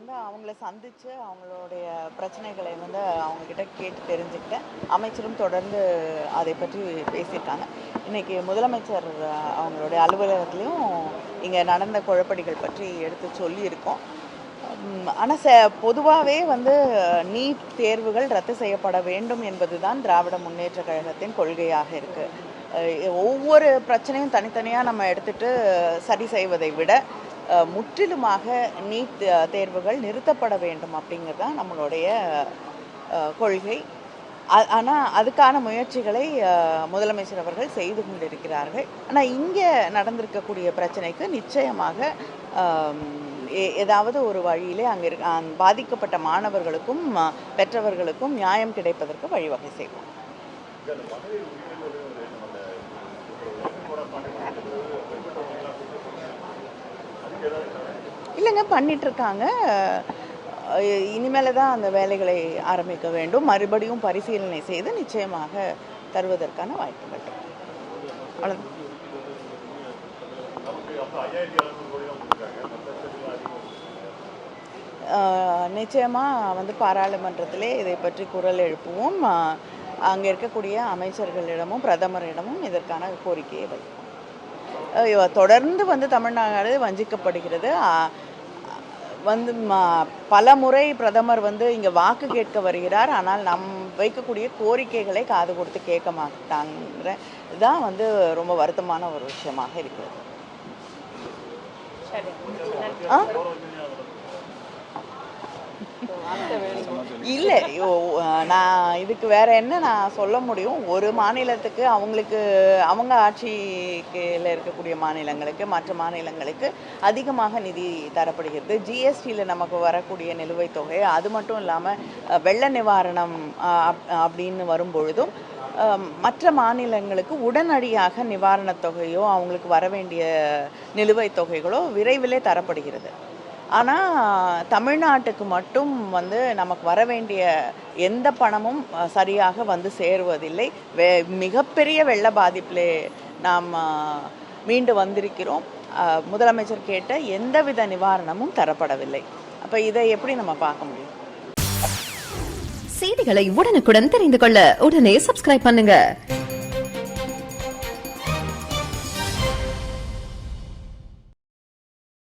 வந்து அவங்கள சந்தித்து அவங்களுடைய பிரச்சனைகளை வந்து அவங்கக்கிட்ட கேட்டு தெரிஞ்சுக்கிட்டேன். அமைச்சரும் தொடர்ந்து அதை பற்றி பேசியிருக்காங்க. இன்றைக்கி முதலமைச்சர் அவங்களுடைய அலுவலகத்துலேயும் இங்கே நடந்த குழப்படிகள் பற்றி எடுத்து சொல்லியிருக்கோம். ஆனால் பொதுவாகவே வந்து நீட் தேர்வுகள் ரத்து செய்யப்பட வேண்டும் என்பது தான் திராவிட முன்னேற்ற கழகத்தின் கொள்கையாக இருக்குது. ஒவ்வொரு பிரச்சனையும் தனித்தனியாக நம்ம எடுத்துகிட்டு சரி செய்வதை விட முற்றிலுமாக நீட் தேர்வுகள் நிறுத்தப்பட வேண்டும் அப்படிங்கிறது தான் நம்மளுடைய கொள்கை. ஆனால் அதுக்கான முயற்சிகளை முதலமைச்சர் அவர்கள் செய்து கொண்டிருக்கிறார்கள். ஆனால் இங்கே நடந்திருக்கக்கூடிய பிரச்சனைக்கு நிச்சயமாக ஏதாவது ஒரு வழியிலே அங்கே பாதிக்கப்பட்ட மாணவர்களுக்கும் பெற்றவர்களுக்கும் நியாயம் கிடைப்பதற்கு வழிவகை செய்வோம். இல்லைங்க, பண்ணிகிட்ருக்காங்க. இனிமேல் தான் அந்த வேலைகளை ஆரம்பிக்க வேண்டும். மறுபடியும் பரிசீலனை செய்து நிச்சயமாக தருவதற்கான வாய்ப்புகள். அவ்வளோதான். நிச்சயமாக வந்து பாராளுமன்றத்திலே இதை பற்றி குரல் எழுப்புவோம். அங்கே இருக்கக்கூடிய அமைச்சர்களிடமும் பிரதமரிடமும் இதற்கான கோரிக்கையை வைப்போம். தொடர்ந்து வந்து தமிழ்நாடு வஞ்சிக்கப்படுகிறது. வந்து பல முறை பிரதமர் வந்து இங்கே வாக்கு கேட்க வருகிறார். ஆனால் வைக்கக்கூடிய கோரிக்கைகளை காது கொடுத்து கேட்க மாட்டாங்கிற இதுதான் வந்து ரொம்ப வருத்தமான ஒரு விஷயமாக இருக்கிறது. இல்லை, நான் இதுக்கு வேற என்ன நான் சொல்ல முடியும்? ஒரு மாநிலத்துக்கு அவங்க ஆட்சியில் இருக்கக்கூடிய மாநிலங்களுக்கு மற்ற மாநிலங்களுக்கு அதிகமாக நிதி தரப்படுகிறது. ஜிஎஸ்டியில் நமக்கு வரக்கூடிய நிலுவைத் தொகை, அது மட்டும் இல்லாமல் வெள்ள நிவாரணம் அப்படின்னு வரும்பொழுதும் மற்ற மாநிலங்களுக்கு உடனடியாக நிவாரணத் தொகையோ அவங்களுக்கு வர வேண்டிய நிலுவைத் தொகைகளோ விரைவிலே தரப்படுகிறது. ஆனால் தமிழ்நாட்டுக்கு மட்டும் வந்து நமக்கு வர வேண்டிய எந்த பணமும் சரியாக வந்து சேருவதில்லை. மிகப்பெரிய வெள்ள பாதிப்பிலே நாம் மீண்டு வந்திருக்கிறோம். முதலமைச்சர் கேட்ட எந்தவித நிவாரணமும் தரப்படவில்லை. அப்போ இதை எப்படி நம்ம பார்க்க முடியும்? செய்திகளை உடனுக்குடன் தெரிந்து கொள்ள உடனே சப்ஸ்கிரைப் பண்ணுங்க.